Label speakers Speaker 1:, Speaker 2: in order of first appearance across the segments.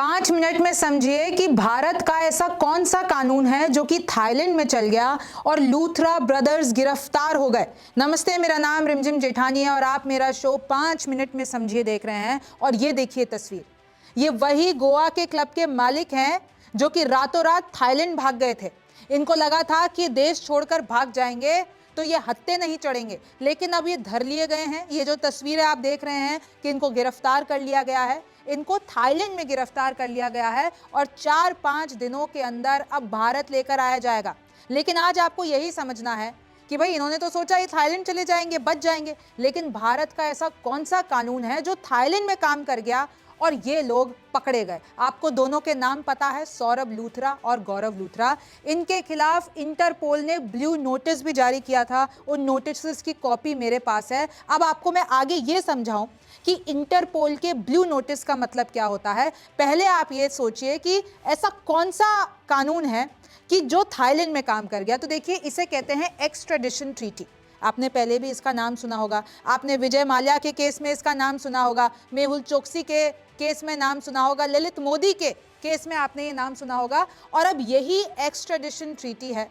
Speaker 1: 5 minute में समझिए कि भारत का ऐसा कौन सा कानून है जो कि थाईलैंड में चल गया और लूथरा ब्रदर्स गिरफ्तार हो गए। नमस्ते, मेरा नाम रिमझिम जेठानी है और आप मेरा शो 5 मिनट में समझिए देख रहे हैं। और ये देखिए तस्वीर, ये वही गोवा के क्लब के मालिक हैं जो कि रातों रात थाईलैंड भाग गए थे। इनको लगा था कि देश छोड़कर भाग जाएंगे तो ये हत्थे नहीं चढ़ेंगे, लेकिन अब ये धर लिए गए हैं। ये जो तस्वीरें आप देख रहे हैं कि इनको गिरफ्तार कर लिया गया है, इनको थाईलैंड में गिरफ्तार कर लिया गया है और 4-5 दिनों के अंदर अब भारत लेकर आया जाएगा। लेकिन आज आपको यही समझना है कि भाई इन्होंने तो सोचा ये थाईलैंड चले जाएंगे, बच जाएंगे, लेकिन भारत का ऐसा कौन सा कानून है जो थाईलैंड में काम कर गया और ये लोग पकड़े गए। आपको दोनों के नाम पता है, सौरभ लूथरा और गौरव लूथरा। इनके खिलाफ इंटरपोल ने ब्लू नोटिस भी जारी किया था। उन नोटिस की कॉपी मेरे पास है। अब आपको मैं आगे ये समझाऊं कि इंटरपोल के ब्लू नोटिस का मतलब क्या होता है। पहले आप ये सोचिए कि ऐसा कौन सा कानून है कि जो थाईलैंड में काम कर गया। तो देखिए, इसे कहते हैं एक्स्ट्राडिशन ट्रीटी। आपने पहले भी इसका नाम सुना होगा, आपने विजय माल्या के केस में इसका नाम सुना होगा, मेहुल चोकसी के केस में नाम सुना होगा, ललित मोदी के केस में आपने ये नाम सुना होगा। और अब यही एक्स्ट्राडिशन ट्रीटी है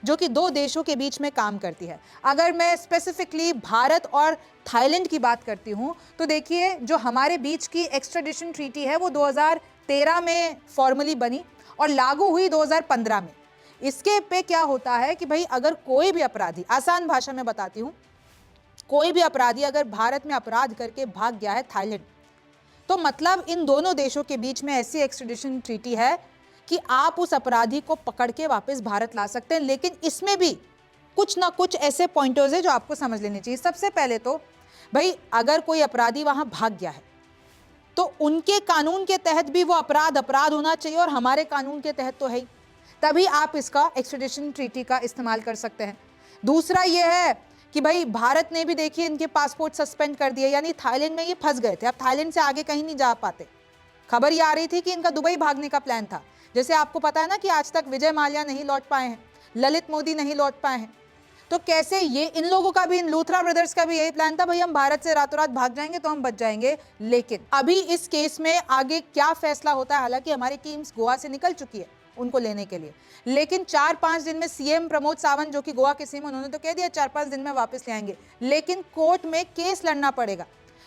Speaker 1: जो कि दो देशों के बीच में काम करती है। अगर मैं स्पेसिफिकली भारत और थाईलैंड की बात करती हूं तो देखिए, जो हमारे बीच की एक्स्ट्राडिशन ट्रीटी है वो 2013 में फॉर्मली बनी और लागू हुई 2015 में। इसके पे क्या होता है कि भाई अगर कोई भी अपराधी, आसान भाषा में बताती हूं, कोई भी अपराधी अगर भारत में अपराध करके भाग गया है थाईलैंड, तो मतलब इन दोनों देशों के बीच में ऐसी एक्स्ट्राडिशन ट्रीटी है कि आप उस अपराधी को पकड़ के वापस भारत ला सकते हैं। लेकिन इसमें भी कुछ ना कुछ ऐसे पॉइंटर्स है जो आपको समझ लेने चाहिए। सबसे पहले तो भाई अगर कोई अपराधी वहां भाग गया है तो उनके कानून के तहत भी वो अपराध होना चाहिए और हमारे कानून के तहत तो है ही, तभी आप इसका एक्स्ट्राडिशन ट्रीटी का इस्तेमाल कर सकते हैं। दूसरा ये है कि भाई भारत ने भी देखिए इनके पासपोर्ट सस्पेंड कर दिए, यानी थाईलैंड में ये फंस गए थे, अब थाईलैंड से आगे कहीं नहीं जा पाते। खबर ये आ रही थी कि इनका दुबई भागने का प्लान था। जैसे आपको पता है ना कि आज तक विजय माल्या नहीं लौट पाए हैं, ललित मोदी नहीं लौट पाए हैं, तो कैसे ये इन लोगों का भी, इन लूथरा ब्रदर्स का भी यही प्लान था, भाई हम भारत से रातों रात भाग जाएंगे तो हम बच जाएंगे। लेकिन अभी इस केस में आगे क्या फैसला होता है, हालांकि हमारी टीम्स गोवा से निकल चुकी है उनको लेने के लिए, लेकिन 4-5 दिन में सीएम प्रमोद सावंत जो कि गोवा के सीएम, उन्होंने तो कह दिया 4-5 दिन में वापस ले आएंगे। लेकिन कोर्ट में केस लड़ना पड़ेगा।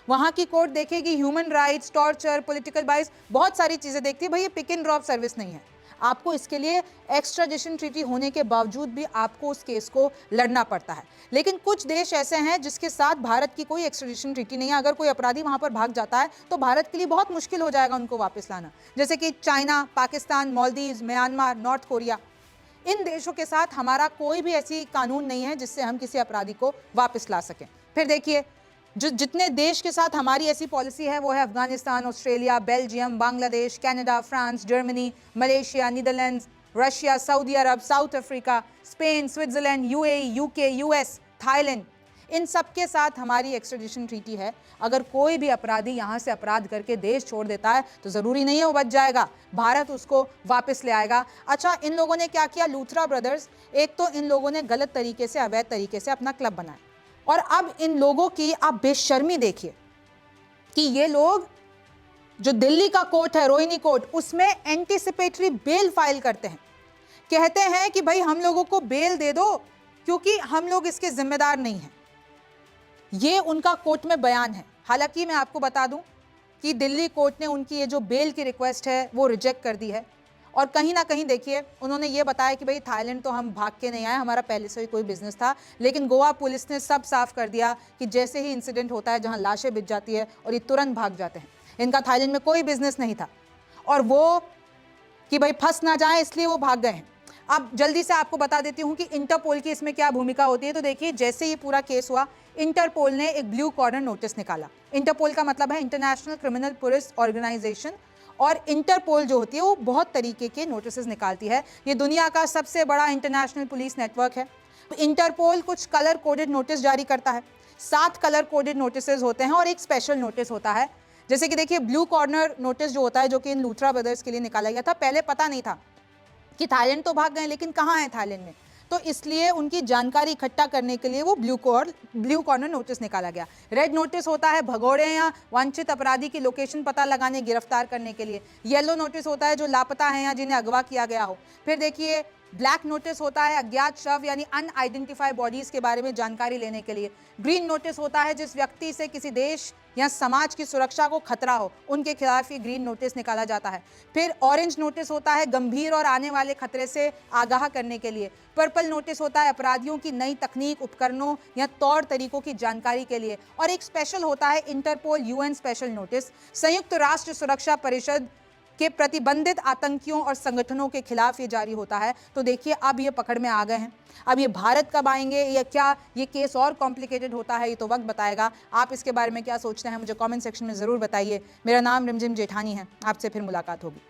Speaker 1: वहां की कोर्ट देखेगी ह्यूमन राइट्स, टॉर्चर, पॉलिटिकल बाइस, बहुत सारी चीजें देखती है। भाई ये पिक एंड ड्रॉप सर्विस नहीं है। आपको इसके लिए एक्स्ट्राडिशन ट्रीटी होने के बावजूद भी आपको उस केस को लड़ना पड़ता है। लेकिन कुछ देश ऐसे हैं जिसके साथ भारत की कोई एक्स्ट्राडिशन ट्रीटी नहीं है। अगर कोई अपराधी वहां पर भाग जाता है तो भारत के लिए बहुत मुश्किल हो जाएगा उनको वापस लाना, जैसे कि China, Pakistan, Maldives, Myanmar, North Korea. इन देशों के साथ हमारा कोई भी ऐसी कानून नहीं है जिससे हम किसी अपराधी को वापस ला सकें। फिर देखिए, जो जितने देश के साथ हमारी ऐसी पॉलिसी है वो है Afghanistan, Australia, Belgium, Bangladesh, Canada, France, Germany, Malaysia, Netherlands, Russia, Saudi Arabia, South Africa, Spain, Switzerland, UAE, UK, US, Thailand, इन सब के साथ हमारी एक्स्ट्राडिशन ट्रीटी है। अगर कोई भी अपराधी यहाँ से अपराध करके देश छोड़ देता है तो ज़रूरी नहीं है वो बच जाएगा, भारत उसको वापस ले आएगा। अच्छा, इन लोगों ने क्या किया, लूथरा ब्रदर्स, एक तो इन लोगों ने गलत तरीके से, अवैध तरीके से अपना क्लब बनाया और अब इन लोगों की आप बेशर्मी देखिए कि ये लोग, जो दिल्ली का कोर्ट है, रोहिणी कोर्ट, उसमें एंटीसिपेटरी बेल फाइल करते हैं। कहते हैं कि भाई हम लोगों को बेल दे दो क्योंकि हम लोग इसके जिम्मेदार नहीं हैं। ये उनका कोर्ट में बयान है। हालांकि मैं आपको बता दूं कि दिल्ली कोर्ट ने उनकी ये जो बेल की रिक्वेस्ट है वो रिजेक्ट कर दी है। और कहीं ना कहीं देखिए, उन्होंने ये बताया कि भाई थाईलैंड तो हम भाग के नहीं आए, हमारा पहले से ही कोई बिजनेस था। लेकिन गोवा पुलिस ने सब साफ कर दिया कि जैसे ही इंसिडेंट होता है जहां लाशें बिछ जाती है और ये तुरंत भाग जाते हैं, इनका थाईलैंड में कोई बिजनेस नहीं था और वो कि भाई फंस ना जाए इसलिए वो भाग गए हैं। अब जल्दी से आपको बता देती हूँ कि इंटरपोल की इसमें क्या भूमिका होती है। तो देखिए, जैसे ये पूरा केस हुआ, इंटरपोल ने एक ब्लू कॉर्नर नोटिस निकाला। इंटरपोल का मतलब है इंटरनेशनल क्रिमिनल पुलिस ऑर्गेनाइजेशन, और इंटरपोल जो होती है वो बहुत तरीके के नोटिस निकालती है। ये दुनिया का सबसे बड़ा इंटरनेशनल पुलिस नेटवर्क है। इंटरपोल कुछ कलर कोडेड नोटिस जारी करता है। 7 कलर कोडेड नोटिस होते हैं और एक स्पेशल नोटिस होता है। जैसे कि देखिए, ब्लू कॉर्नर नोटिस जो होता है, जो कि इन लूथरा ब्रदर्स के लिए निकाला गया था, पहले पता नहीं था कि थाईलैंड तो भाग गए लेकिन कहाँ है थाईलैंड में, तो इसलिए उनकी जानकारी इकट्ठा करने के लिए वो ब्लू कॉर्नर नोटिस निकाला गया। रेड नोटिस होता है भगोड़े या वांछित अपराधी की लोकेशन पता लगाने, गिरफ्तार करने के लिए। येलो नोटिस होता है जो लापता है या जिन्हें अगवा किया गया हो। फिर देखिए ब्लैक नोटिस होता है अज्ञात शव यानी अनआइडेंटिफाइड बॉडीज के बारे में जानकारी लेने के लिए। ग्रीन नोटिस होता है जिस व्यक्ति से किसी देश या समाज की सुरक्षा को खतरा हो, उनके खिलाफ ये ग्रीन नोटिस निकाला जाता है। फिर ऑरेंज नोटिस होता है गंभीर और आने वाले खतरे से आगाह करने के लिए। पर्पल नोटिस होता है अपराधियों की नई तकनीक, उपकरणों या तौर तरीकों की जानकारी के लिए। और एक स्पेशल होता है इंटरपोल यूएन स्पेशल नोटिस, संयुक्त राष्ट्र सुरक्षा परिषद के प्रतिबंधित आतंकियों और संगठनों के खिलाफ ये जारी होता है। तो देखिए अब ये पकड़ में आ गए हैं। अब ये भारत कब आएंगे या क्या ये केस और कॉम्प्लिकेटेड होता है, ये तो वक्त बताएगा। आप इसके बारे में क्या सोचते हैं मुझे कमेंट सेक्शन में ज़रूर बताइए। मेरा नाम रिमझिम जेठानी है, आपसे फिर मुलाकात होगी।